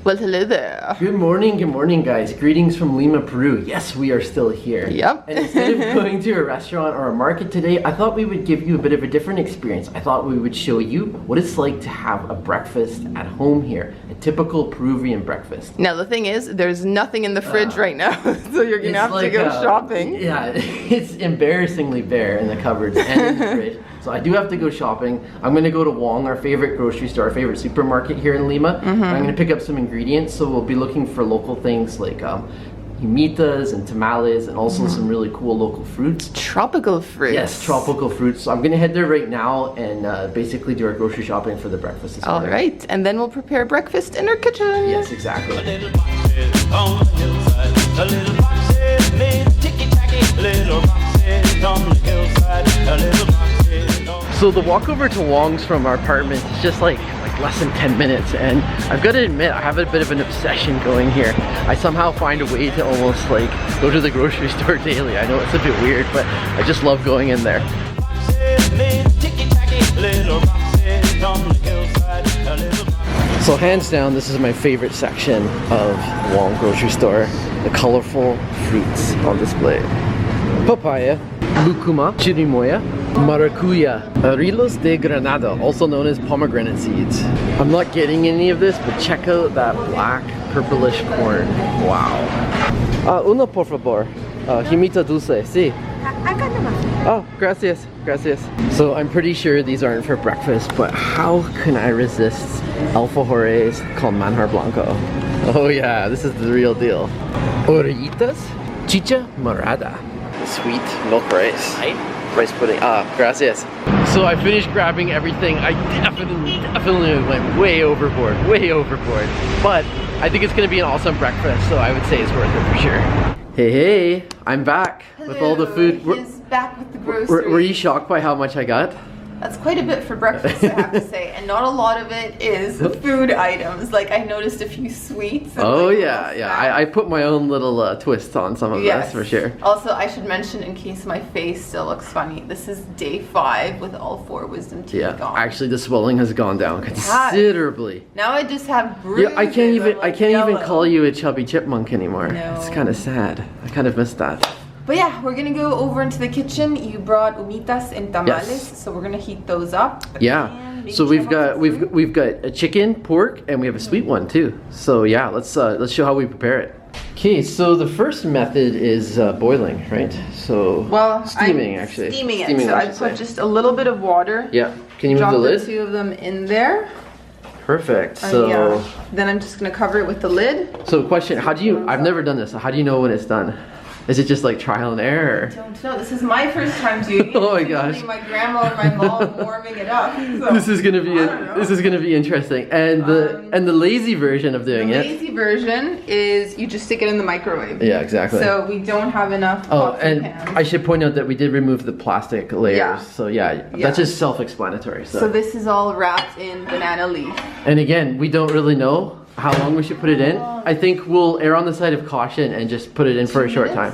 Well, hello there. Good morning, guys. Greetings from Lima, Peru. Yes, we are still here. Yep. And instead of going to a restaurant or a market today, I thought we would give you a bit of a different experience. I thought we would show you what it's like to have a breakfast at home here, a typical Peruvian breakfast. Now, the thing is, there's nothing in the fridge right now, so you're going to have to go shopping. Yeah, it's embarrassingly bare in the cupboards and in the fridge. So I do have to go shopping. I'm going to go to Wong, our favorite grocery store, our favorite supermarket here in Lima. I'm going to pick up some ingredients, so we'll be looking for local things like Humitas and Tamales, and also some really cool local fruits. Tropical fruits. Yes, tropical fruits. So I'm going to head there right now and basically do our grocery shopping for the breakfast this morning. All right, and then we'll prepare breakfast in our kitchen. Yes, exactly. So the walk over to Wong's from our apartment is just like less than 10 minutes, and I've got to admit I have a bit of an obsession going here. I somehow find a way to almost like go to the grocery store daily. I know it's a bit weird, but I just love going in there. So hands down, this is my favorite section of Wong grocery store. The colorful fruits on display. Papaya, Lucuma, Cherimoya, maracuya, arilos de granada, also known as pomegranate seeds. I'm not getting any of this, but check out that black purplish corn. Wow. Una por favor. Humita dulce, sí. Oh, gracias, gracias. So I'm pretty sure these aren't for breakfast, but how can I resist alfajores called manjar blanco? Oh yeah, this is the real deal. Orejtias, Chicha, Morada. Sweet milk rice. Rice pudding. Gracias. So I finished grabbing everything. I definitely went way overboard. But I think it's gonna be an awesome breakfast, so I would say it's worth it for sure. Hey, I'm back. Hello, with all the food. He's back with the groceries. Were you shocked by how much I got? That's quite a bit for breakfast, I have to say, and not a lot of it is food items. Like I noticed a few sweets. And oh like yeah. I put my own little twist on some of this for sure. Also, I should mention, in case my face still looks funny, this is day 5 with all 4 wisdom teeth gone. Actually, the swelling has gone down considerably. Now I just have bruises. Yeah, I can't even call you a chubby chipmunk anymore. No. It's kind of sad. I kind of missed that. But yeah, we're gonna go over into the kitchen. You brought humitas and tamales, so we're gonna heat those up. Yeah. So we've got a chicken, pork, and we have a sweet one too. So yeah, let's show how we prepare it. Okay, so the first method is boiling, right? So steaming actually. Steaming it. So I put just a little bit of water. Yeah. Can you move the lid? Drop the 2 of them in there. Perfect. So then I'm just gonna cover it with the lid. So question, I've never done this. So how do you know when it's done? Is it just like trial and error? I don't know. This is my first time doing it. Oh my gosh. My grandma or my mom warming it up. So this is gonna be interesting. And the lazy version of doing it. The lazy version is you just stick it in the microwave. Yeah, exactly. So we don't have enough pots and pans. I should point out that we did remove the plastic layers. Yeah. So that's just self-explanatory. So this is all wrapped in banana leaf. And again, we don't really know how long we should put it in. I think we'll err on the side of caution and just put it in for a short time.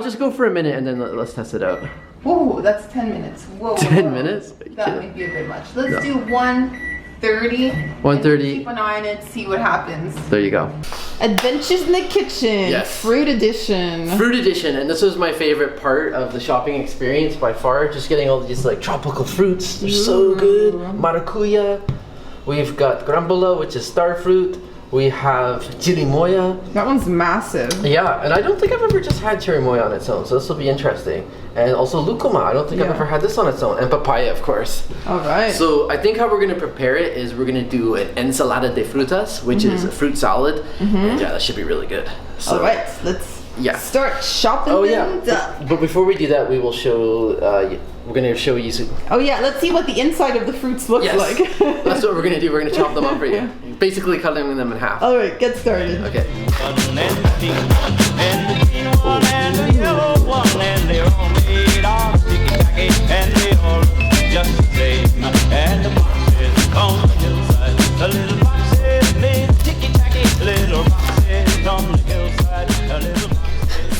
Just go for a minute and then let's test it out. Whoa, that's 10 minutes. Whoa. 10 minutes? That might be a bit much. Let's do 130. 130. Keep an eye on it, see what happens. There you go. Adventures in the kitchen. Yes. Fruit edition. Fruit edition, and this was my favorite part of the shopping experience by far. Just getting all these like tropical fruits. They're so good. Maracuya. We've got grambola, which is star fruit. We have Cherimoya. That one's massive. Yeah, and I don't think I've ever just had Cherimoya on its own, so this will be interesting. And also Lucuma, I don't think I've ever had this on its own. And papaya, of course. All right. So I think how we're gonna prepare it is we're gonna do an ensalada de frutas, which is a fruit salad. And yeah, that should be really good. So, all right, let's start shopping things up. But before we do that, we will show, we're gonna show you. Oh yeah, let's see what the inside of the fruits looks like. That's what we're gonna do. We're gonna chop them up for you. Basically cutting them in half. All right, get started. Okay.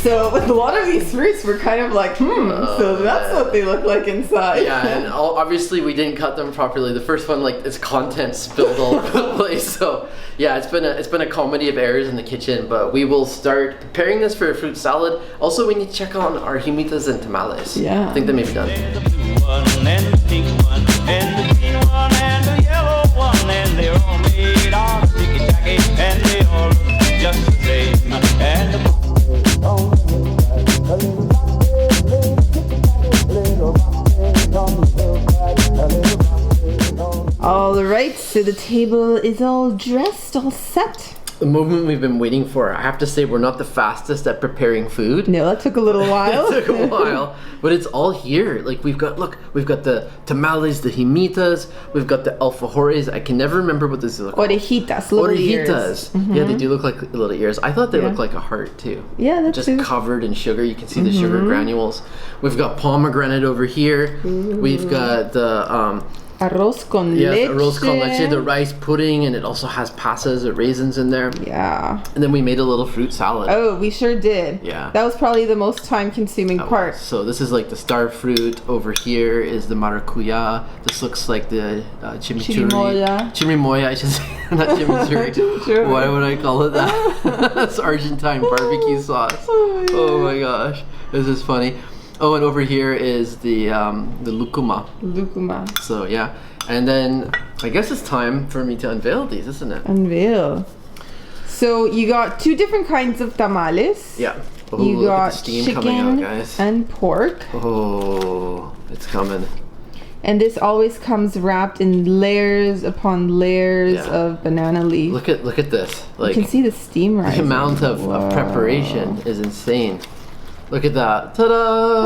So with a lot of these fruits, we're kind of like, so that's what they look like inside. Yeah, and obviously we didn't cut them properly. The first one, like, its contents spilled all over the place. So yeah, it's been a comedy of errors in the kitchen. But we will start preparing this for a fruit salad. Also, we need to check on our Humitas and Tamales. Yeah. I think they may be done. And the blue one, and the pink one, and the green one, and the yellow one, and they're all made of sticky tacky, and they all look just the same. And the All right, so the table is all dressed, all set. The moment we've been waiting for. I have to say, we're not the fastest at preparing food. No, that took a little while. It took a while, but it's all here. Like we've got the tamales, the humitas, we've got the alfajores. I can never remember what this is called. Orejtias, little ears. Orejitas. Yeah, they do look like little ears. I thought they looked like a heart too. Yeah, that's just covered in sugar. You can see the sugar granules. We've got pomegranate over here. We've got the Arroz con leche. yeah, arroz con leche, the rice pudding, and it also has pasas or raisins in there. Yeah. And then we made a little fruit salad. Oh, we sure did. Yeah. That was probably the most time-consuming part. So this is like the star fruit. Over here is the maracuya. This looks like the chimichurri. Cherimoya. Cherimoya, I should say. Not chimichurri. Why would I call it that? That's Argentine barbecue sauce. Oh my gosh. This is funny. Oh, and over here is the lucuma. Lucuma. So yeah. And then I guess it's time for me to unveil these, isn't it? Unveil. So you got two different kinds of tamales. Yeah. Oh, You look at got the steam chicken coming out, guys. and pork. Oh, it's coming. And this always comes wrapped in layers upon layers Yeah. of banana leaf. Look at this. Like You can see the steam rising. the amount of preparation is insane. Look at that.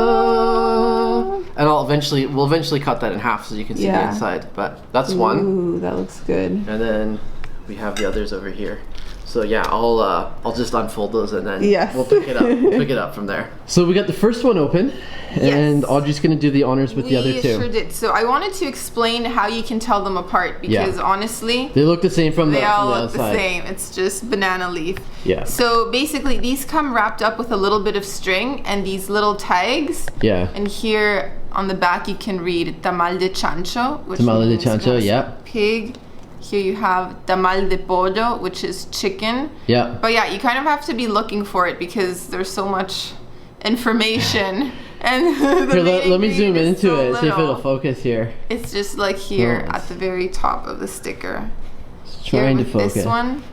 Ta-da! And we'll eventually cut that in half so you can see the Yeah. inside. But that's one. Ooh, that looks good. And then we have the others over here. So yeah, I'll just unfold those and then Yes. we'll pick it up from there. So we got the first one open, and Yes. Audrey's gonna do the honors with the other We two. sure did. So I wanted to explain how you can tell them apart because honestly, They look the same from they the all look the outside. same. It's just banana leaf. Yeah. So basically, these come wrapped up with a little bit of string and these little tags. Yeah. And here on the back, you can read tamal de chancho, which Tamal de means chancho, yes, yeah. pig. Here you have tamal de pollo, which is chicken. Yeah. But yeah, you kind of have to be looking for it because there's so much information. And the Here, main let me zoom ingredient is into so it, see if little. it'll focus here. It's just like here Oh, at the very top of the sticker. It's Here trying to with focus. this one,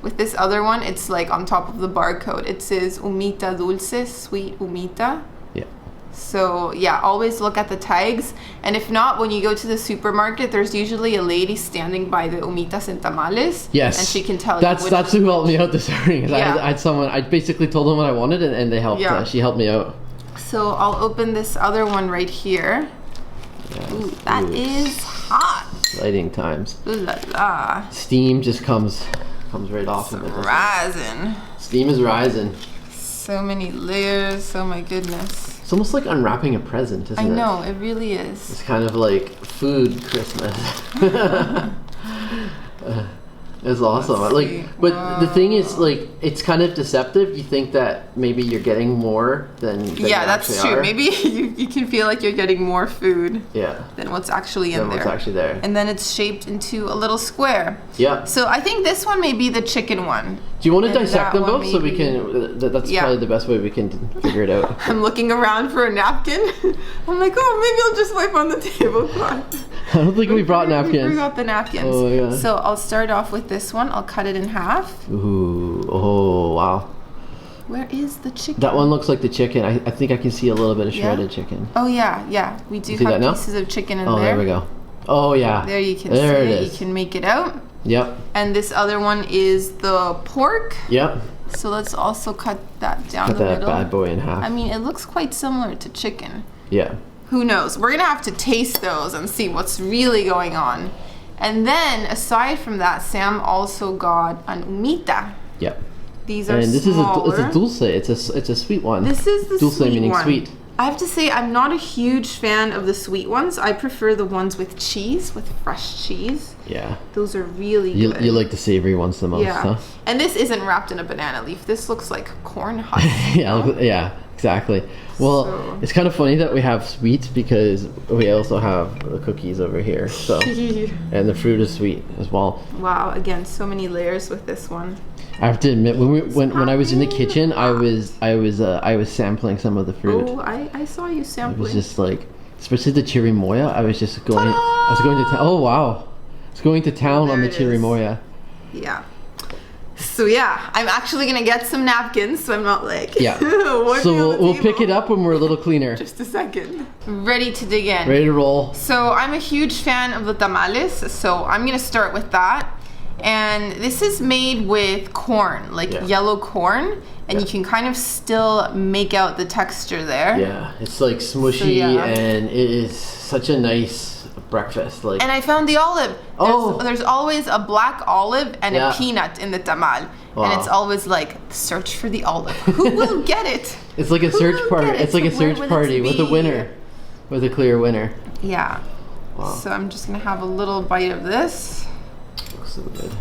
with this other one, it's like on top of the barcode. It says humita dulce, sweet humita. Yeah. So yeah, always look at the tags. And if not, when you go to the supermarket, there's usually a lady standing by the humitas and tamales. Yes. And she can tell that's you. That's who helped me out this morning. Yeah. I had someone. I basically told them what I wanted, and they helped. Yeah. She helped me out. So I'll open this other one right here. Ooh, that is hot. Lighting times. Ooh la la. Steam just comes right off of it. doesn't it? Rising. Steam is rising. So many layers. Oh my goodness. It's almost like unwrapping a present, isn't I it? know, it really is. It's kind of like food Christmas. It's awesome. Let's see. Like, but the thing is, like, it's kind of deceptive. You think that maybe you're getting more than Yeah, you that's actually true. are. Maybe you can feel like you're getting more food Yeah. than what's actually in Than there. what's actually there. And then it's shaped into a little square. Yeah. So I think this one may be the chicken one. Do you want to And dissect that them one both so we maybe- can? That's Yeah. probably the best way we can figure it out. I'm looking around for a napkin. I'm like, oh, maybe I'll just wipe on the tablecloth. I don't think we brought We napkins. forgot the napkins. Oh, yeah. So I'll start off with this one. I'll cut it in half. Ooh. Oh wow. Where is the chicken? That one looks like the chicken. I think I can see a little bit of Yeah? shredded chicken. Oh yeah, yeah. We do See that have now? pieces of chicken in Oh, there. there we go. Oh yeah. There you can There see it it. is. You can make it out. Yep. And this other one is the pork. Yep. So let's also cut that down Cut the that middle. bad boy in half. I mean, it looks quite similar to chicken. Yeah. Who knows? We're gonna have to taste those and see what's really going on. And then, aside from that, Sam also got an humita. Yep. These are And this smaller. is a dulce. It's a sweet one. This is the Dulce sweet meaning one. sweet. I have to say, I'm not a huge fan of the sweet ones. I prefer the ones with cheese, with fresh cheese. Yeah. Those are really good. You like the savory ones the most, huh? And this isn't wrapped in a banana leaf. This looks like corn husk. Yeah, exactly. Well, So- it's kind of funny that we have sweets because we also have the cookies over here. So, and the fruit is sweet as well. Wow, again, so many layers with this one. I have to admit, when I was in the kitchen, I was sampling some of the fruit. Oh, I saw you It was sampling. just like, especially the Cherimoya. I was just going. I was going to town. Oh wow, I was going to town on the There it is. Cherimoya. Yeah. So yeah, I'm actually gonna get some napkins, so I'm not like Yeah. working So on the we'll pick table. it up when we're a little cleaner. Just a second. Ready to dig in. Ready to roll. So I'm a huge fan of the tamales, so I'm gonna start with that. And this is made with corn, like Yeah. yellow corn, and you can kind of still make out the texture there. Yeah, it's like smushy yeah. and it is such a nice breakfast. Like, And I found the olive. Oh. There's always a black olive and Yeah. a peanut in the tamal. Wow. And it's always like, search for the olive. Who will get it? it's like a Who search will party. get it? It's like a So where search will it party with a be? winner, with a clear winner. Yeah. Wow. So I'm just gonna have a little bite of this. Looks so good.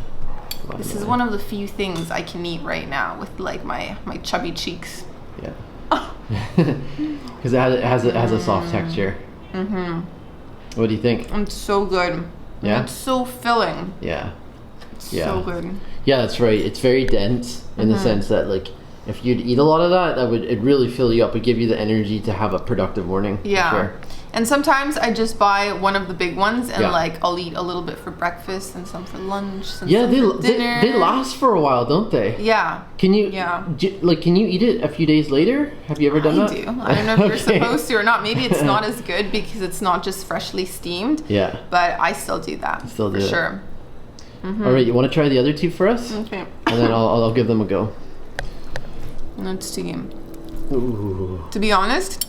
This is one of the few things I can eat right now with like my chubby cheeks. Yeah. Because it has a soft texture. Mm-hmm. What do you think? It's so good. Yeah? It's so filling. Yeah. It's Yeah. so good. Yeah, that's right. It's very dense in the sense that like if you'd eat a lot of that, it'd really fill you up. It'd give you the energy to have a productive morning. for Yeah. sure. And sometimes I just buy one of the big ones and Yeah. like I'll eat a little bit for breakfast and some for lunch and Yeah, some for dinner. they last for a while, don't they? Yeah. Can you Yeah. can you eat it a few days later? Have you ever done I that? do. I don't know if you're Okay. supposed to or not. Maybe it's not as good because it's not just freshly steamed. Yeah. But I still do that. Still do for it. sure. All right, you want to try the other two for us? Okay. And then I'll give them a go. Let's see. Ooh. To be honest,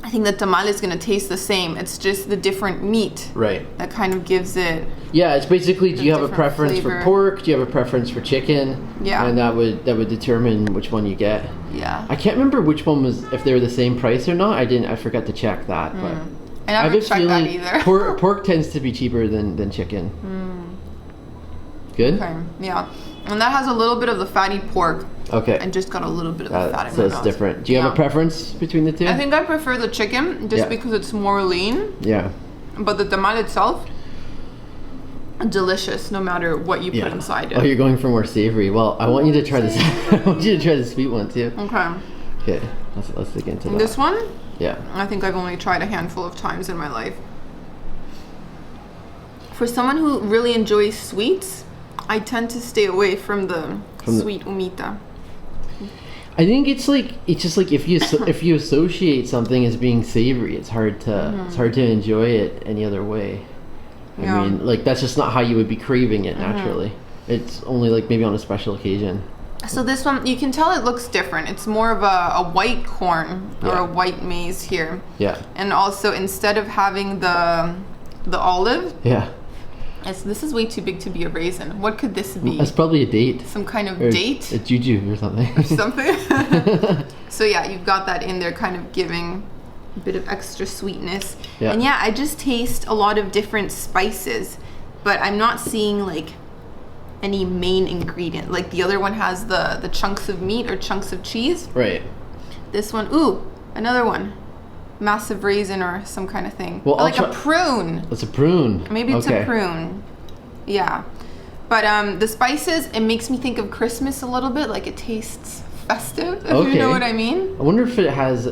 I think the tamal is gonna taste the same. It's just the different meat Right. that kind of gives it. Yeah, it's basically, do you have a different preference flavor. for pork? Do you have a preference for chicken? Yeah. And that would determine which one you get. Yeah. I can't remember which one was, if they were the same price or not. I forgot to check that, but I I have never a checked that feeling either. pork tends to be cheaper than chicken. Good? Okay. Yeah. And that has a little bit of the fatty pork. Okay. I just got a little bit of the fat in So my it's mouth. different. Do you have Yeah. a preference between the two? I think I prefer the chicken just Yeah. because it's more lean, Yeah. but the tamal itself, delicious no matter what you Yeah. put inside Oh, it. you're going for more savory. Well, I want you to try this. I want you to try the sweet one too. Okay. Okay. Let's dig into that. This one, Yeah. I think I've only tried a handful of times in my life. For someone who really enjoys sweets, I tend to stay away from the sweet humita. I think it's just like if you associate something as being savory, it's hard to enjoy it any other way. Yeah. I mean, like that's just not how you would be craving it naturally. It's only like maybe on a special occasion. So this one, you can tell it looks different. It's more of a white corn or Yeah. a white maize here. Yeah. And also instead of having the olive, Yeah. this is way too big to be a raisin. What could this be? That's probably a date. Some kind of Or date? A juju or something. Something. So yeah, you've got that in there kind of giving a bit of extra sweetness. Yeah. And yeah, I just taste a lot of different spices, but I'm not seeing like any main ingredient. Like the other one has the chunks of meat or chunks of cheese. Right. This one, ooh, another one. Massive raisin or some kind of thing. Well, I'll like a try- prune. That's a prune. Maybe it's Okay. a prune. Yeah. But the spices, it makes me think of Christmas a little bit. Like it tastes festive, if you know Okay. what I mean. I wonder if it has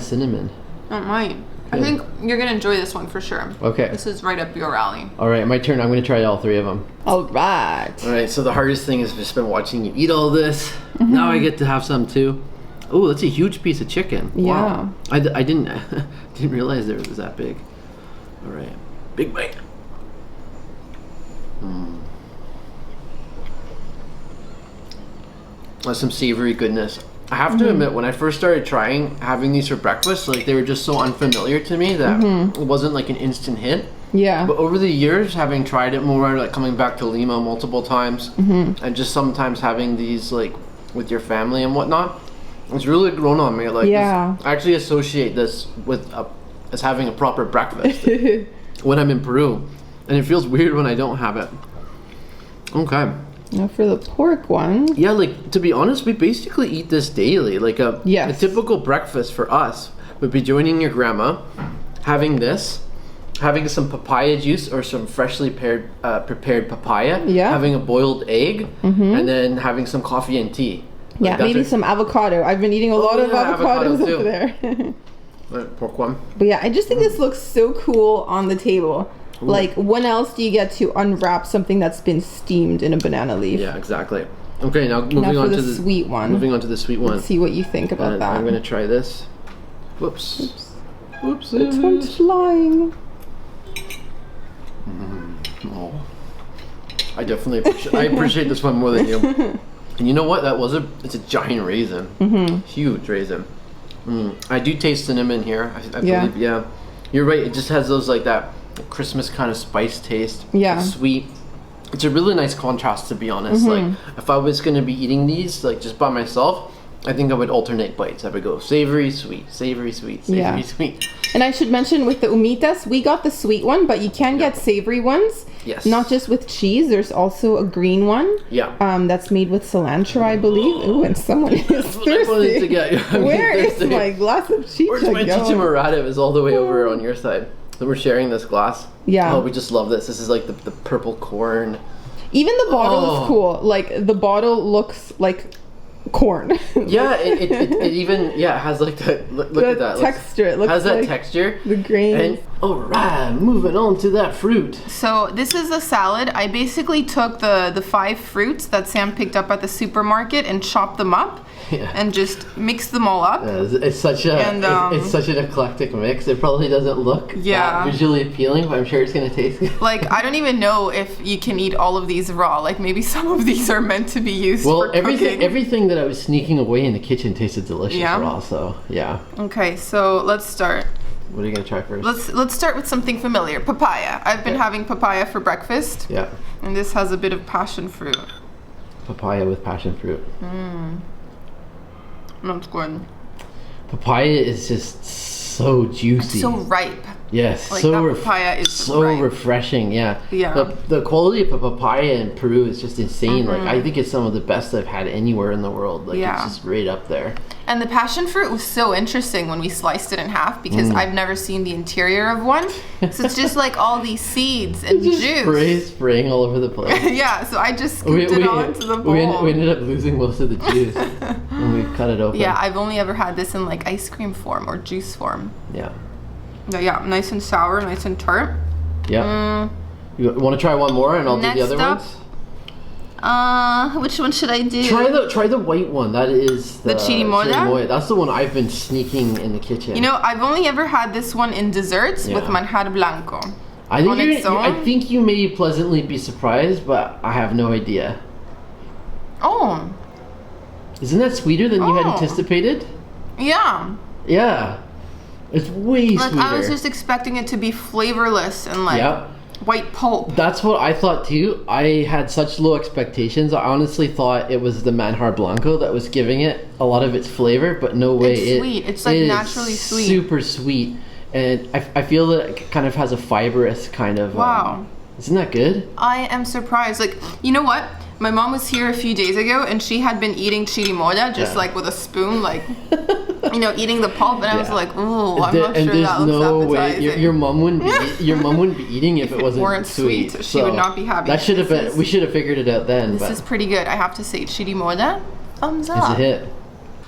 cinnamon. It might. I Good. think you're going to enjoy this one for sure. Okay. This is right up your alley. All right, my turn. I'm going to try all three of them. All right. All right, so the hardest thing has just been watching you eat all this. Now I get to have some too. Oh, that's a huge piece of chicken. Wow. I didn't didn't realize it was that big. All right, big bite. That's some savory goodness. I have to admit, when I first started having these for breakfast, like they were just so unfamiliar to me that it wasn't like an instant hit. Yeah. But over the years, having tried it more, like coming back to Lima multiple times, and just sometimes having these like with your family and whatnot, It's really grown on me. Like, Yeah. I actually associate this with as having a proper breakfast when I'm in Peru, and it feels weird when I don't have it. Okay. Now for the pork one. Yeah, like, to be honest, we basically eat this daily. Like a typical breakfast for us would be joining your grandma, having this, having some papaya juice or some freshly prepared papaya, having a boiled egg, and then having some coffee and tea. Like Maybe some avocado. I've been eating a lot of avocados up there. Right, pork one. But yeah, I just think this looks so cool on the table. Ooh. Like, when else do you get to unwrap something that's been steamed in a banana leaf? Yeah, exactly. Okay, now moving on to the sweet one. Moving on to the sweet one. Let's see what you think about that. I'm gonna try this. Whoops. Whoops. This one's flying. Oh. I definitely appreciate this one more than you. And you know what? It's a giant raisin. Huge raisin. I do taste cinnamon here. I believe, yeah. You're right. It just has those like that Christmas kind of spice taste. Yeah. It's sweet. It's a really nice contrast, to be honest. Like, if I was gonna be eating these like just by myself, I think I would alternate bites. I would go savory, sweet, savory, sweet, savory, sweet. And I should mention with the Humitas, we got the sweet one, but you can get savory ones. Yes. Not just with cheese. There's also a green one. Yeah. That's made with cilantro, I believe. Ooh, and someone is thirsty. To get. Where is my glass of Chicha? Where's my Chicha Morada? It was all the way over on your side. So we're sharing this glass. Yeah. Oh, we just love this. This is like the purple corn. Even the bottle is cool. Like, the bottle looks like corn. Yeah, it even has like that. Look at that texture. It looks has that like texture. The grain. And all right, moving on to that fruit. So this is a salad. I basically took the 5 fruits that Sam picked up at the supermarket and chopped them up. And just mix them all up. Yeah, it's such an eclectic mix. It probably doesn't look that visually appealing, but I'm sure it's gonna taste good. Like, I don't even know if you can eat all of these raw. Like, maybe some of these are meant to be used for cooking. Everything that I was sneaking away in the kitchen tasted delicious raw. So yeah. Okay, so let's start. What are you gonna try first? Let's start with something familiar. Papaya. I've been having papaya for breakfast. Yeah. And this has a bit of passion fruit. Papaya with passion fruit. That's good. Papaya is just so juicy. So ripe. Yes, like so that papaya is so ripe. Refreshing. Yeah. Yeah. The quality of a papaya in Peru is just insane. Like, I think it's some of the best I've had anywhere in the world. Like, it's just right up there. And the passion fruit was so interesting when we sliced it in half, because I've never seen the interior of one. So it's just like all these seeds and juice. Spraying all over the place. Yeah, so I just scooped it all into the bowl. We ended up losing most of the juice when we cut it open. Yeah, I've only ever had this in like ice cream form or juice form. Yeah. Yeah, nice and sour, nice and tart. Yeah. You want to try one more and I'll do the other ones? Which one should I do? Try the white one. That is the Cherimoya. That's the one I've been sneaking in the kitchen. You know, I've only ever had this one in desserts with manjar blanco. I think you may pleasantly be surprised, but I have no idea. Oh. Isn't that sweeter than you had anticipated? Yeah. Yeah. It's way sweeter. I was just expecting it to be flavorless and like white pulp. That's what I thought too. I had such low expectations. I honestly thought it was the manjar blanco that was giving it a lot of its flavor, but no way. It's sweet. It's like naturally sweet. Super sweet. And I feel that it kind of has a fibrous kind of... Wow. Isn't that good? I am surprised. Like, you know what? My mom was here a few days ago and she had been eating Cherimoya just like with a spoon, like, you know, eating the pulp, and I was like, ooh, I'm not sure that looks appetizing. Way. Your mom wouldn't be eating if it wasn't sweet. She would not be happy. That should have been. We should have figured it out then. This is pretty good. I have to say, Cherimoya, thumbs up. It's a hit.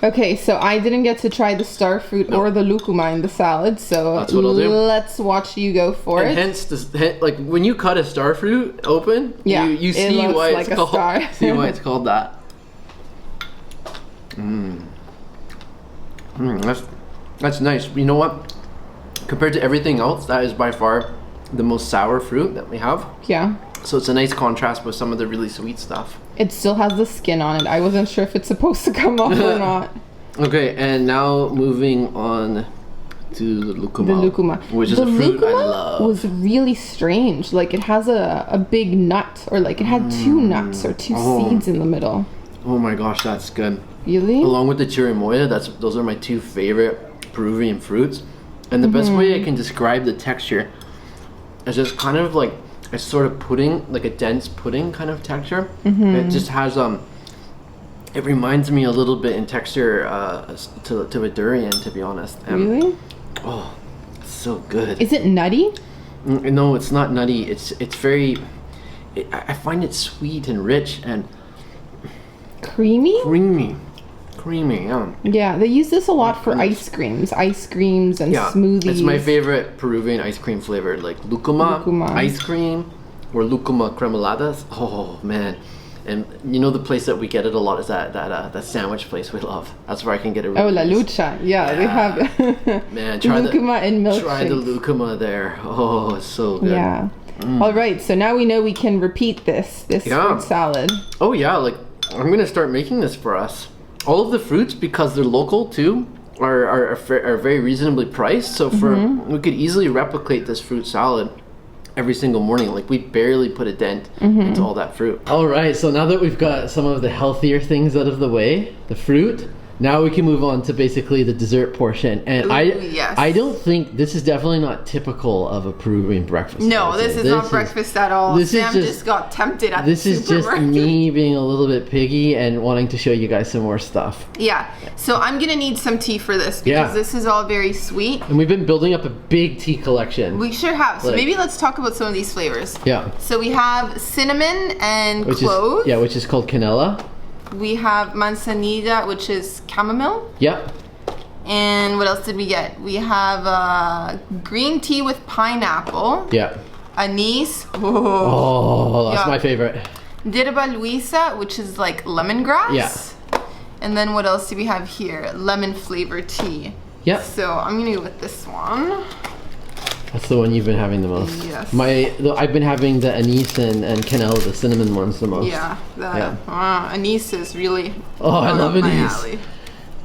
Okay, so I didn't get to try the star fruit or the lucuma in the salad, so that's what I'll do. Let's watch you go for it. Hence, like when you cut a star fruit open, you see why it's called. See why it's called that. That's nice. You know what? Compared to everything else, that is by far the most sour fruit that we have. Yeah. So it's a nice contrast with some of the really sweet stuff. It still has the skin on it. I wasn't sure if it's supposed to come off or not. Okay, and now moving on to the lucuma. Which is a fruit I love. The lucuma was really strange. Like, it has a big nut, or like it had 2 nuts or 2 seeds in the middle. Oh my gosh, that's good. Really? Along with the Cherimoya, those are my two favorite Peruvian fruits. And the best way I can describe the texture is just kind of like a sort of pudding, like a dense pudding kind of texture. It just has it reminds me a little bit in texture to a durian, to be honest. Really? Oh, it's so good. Is it nutty? No, it's not nutty. It's very. I find it sweet and rich and creamy. Creamy, yeah. Yeah, they use this a lot for ice creams and smoothies. It's my favorite Peruvian ice cream flavor, like Lucuma ice cream or Lucuma cremoladas. Oh man. And you know the place that we get it a lot is that sandwich place we love. That's where I can get it. Really La Lucha. Yeah, they have man, try Lucuma and milkshake. Try the Lucuma there. Oh, it's so good. Yeah. All right, so now we know we can repeat this fruit salad. Oh yeah, like I'm gonna start making this for us. All of the fruits, because they're local too, are very reasonably priced. So we could easily replicate this fruit salad every single morning. Like we barely put a dent into all that fruit. All right, so now that we've got some of the healthier things out of the way, the fruit, now we can move on to basically the dessert portion. And I don't think this is definitely not typical of a Peruvian breakfast. No, this is not breakfast at all. Sam just got tempted at the supermarket. This is just me being a little bit piggy and wanting to show you guys some more stuff. Yeah, so I'm gonna need some tea for this because this is all very sweet. And we've been building up a big tea collection. We sure have. So maybe let's talk about some of these flavors. Yeah. So we have cinnamon and cloves. Which is called canela. We have manzanilla, which is chamomile. Yep. And what else did we get? We have green tea with pineapple. Yeah. Anise. Oh, that's my favorite. Dirba Luisa, which is like lemongrass. Yeah. And then what else do we have here? Lemon flavored tea. Yep. So I'm gonna go with this one. That's the one you've been having the most. Yes. I've been having the anise and canela, the cinnamon ones, the most. Yeah. Anise is really. Oh, I love anise. Alley.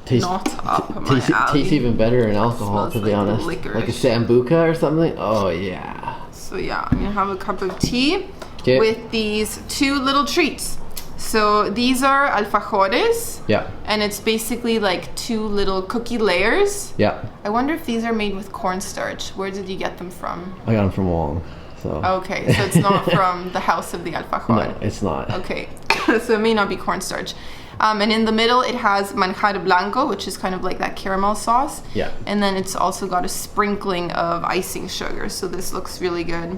Tastes even better in alcohol, to be honest. Licorice. Like a sambuca or something. Oh yeah. So yeah, I'm gonna have a cup of tea with these two little treats. So these are alfajores. Yeah. And it's basically like two little cookie layers. Yeah. I wonder if these are made with cornstarch. Where did you get them from? I got them from Wong. So. Okay, so it's not from the house of the alfajor. No, it's not. Okay, so it may not be cornstarch. And in the middle it has manjar blanco, which is kind of like that caramel sauce. Yeah. And then it's also got a sprinkling of icing sugar. So this looks really good.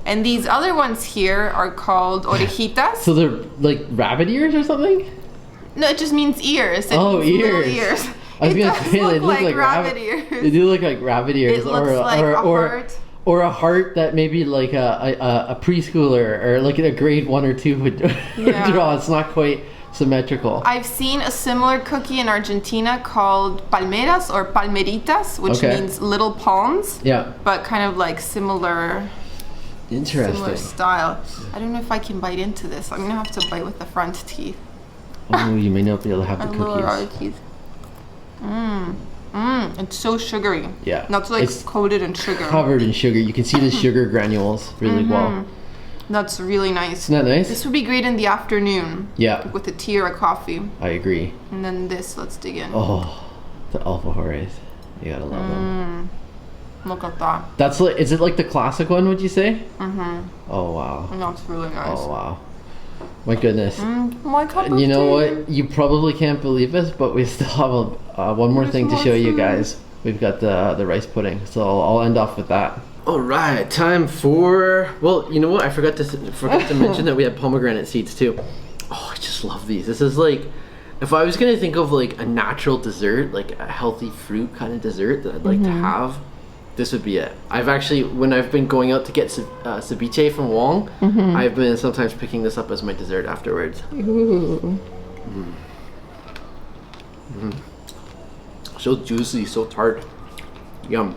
And these other ones here are called orejtias. So they're like rabbit ears or something? No, it just means ears. It means ears. Ears. I was gonna say they look like rabbit ears. They do look like rabbit ears, it looks like a heart. Or a heart that maybe like a preschooler or like a grade 1 or 2 would draw. It's not quite symmetrical. I've seen a similar cookie in Argentina called palmeras or palmeritas, which means little palms. Yeah. But kind of like similar. Interesting. Similar style. I don't know if I can bite into this. I'm gonna have to bite with the front teeth. Oh, you may not be able to have the cookies. It's so sugary. Yeah. That's like it's coated in sugar. Covered in sugar. You can see the sugar granules really well. That's really nice. Isn't that nice? This would be great in the afternoon. Yeah. With a tea or a coffee. I agree. And then this, let's dig in. Oh, the alfajores. You gotta love them. Look at that. That's like, is it like the classic one, would you say? Oh wow. That's really nice. Oh wow. My goodness. My cup of tea. You know what? You probably can't believe it, but we still have one more thing to show you guys. We've got the rice pudding, so I'll end off with that. All right, time for. Well, you know what? I forgot to mention that we have pomegranate seeds too. Oh, I just love these. This is like, if I was gonna think of like a natural dessert, like a healthy fruit kind of dessert that I'd like to have, this would be it. I've actually, when I've been going out to get ceviche from Wong, I've been sometimes picking this up as my dessert afterwards. Ooh. So juicy, so tart. Yum.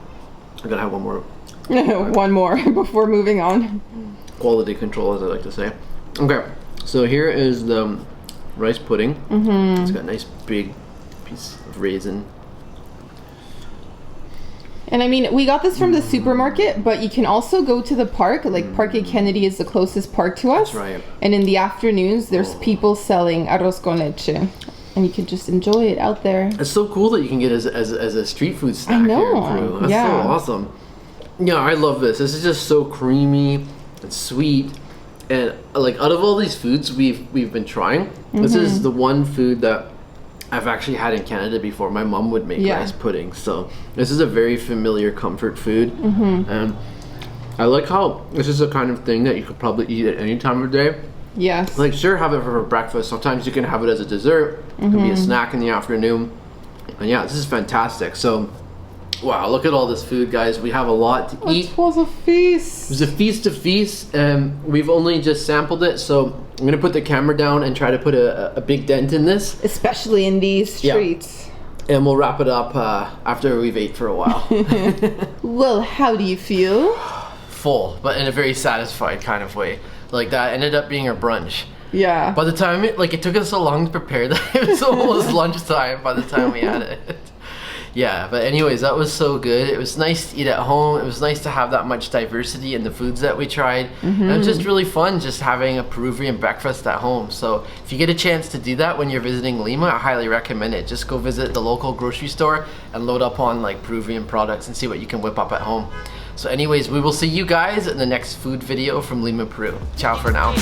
I'm gonna have one more. One more before moving on. Quality control, as I like to say. Okay, so here is the rice pudding. It's got a nice big piece of raisin. And I mean, we got this from the supermarket, but you can also go to the park. Like Parque Kennedy is the closest park to us. That's right. And in the afternoons, there's people selling arroz con leche. and you can just enjoy it out there. It's so cool that you can get as a street food snack I know. here in Peru. That's so awesome. Yeah, I love this. This is just so creamy and sweet. And like out of all these foods we've been trying, this is the one food that I've actually had in Canada before. My mom would make rice pudding, so this is a very familiar comfort food. And I like how this is the kind of thing that you could probably eat at any time of day. Yes. Like, sure, have it for breakfast. Sometimes you can have it as a dessert. It can be a snack in the afternoon. And yeah, this is fantastic. So, wow, look at all this food, guys. We have a lot to eat. It was a feast. It was a feast to feast. We've only just sampled it, so I'm going to put the camera down and try to put a big dent in this. Especially in these treats. And we'll wrap it up after we've ate for a while. Well, how do you feel? Full, but in a very satisfied kind of way. Like, that ended up being our brunch. Yeah. By the time it took us so long to prepare that it was almost lunchtime by the time we had it. Yeah, but anyways, that was so good. It was nice to eat at home. It was nice to have that much diversity in the foods that we tried. And it was just really fun just having a Peruvian breakfast at home. So if you get a chance to do that when you're visiting Lima, I highly recommend it. Just go visit the local grocery store and load up on like Peruvian products and see what you can whip up at home. So anyways, we will see you guys in the next food video from Lima, Peru. Ciao for now.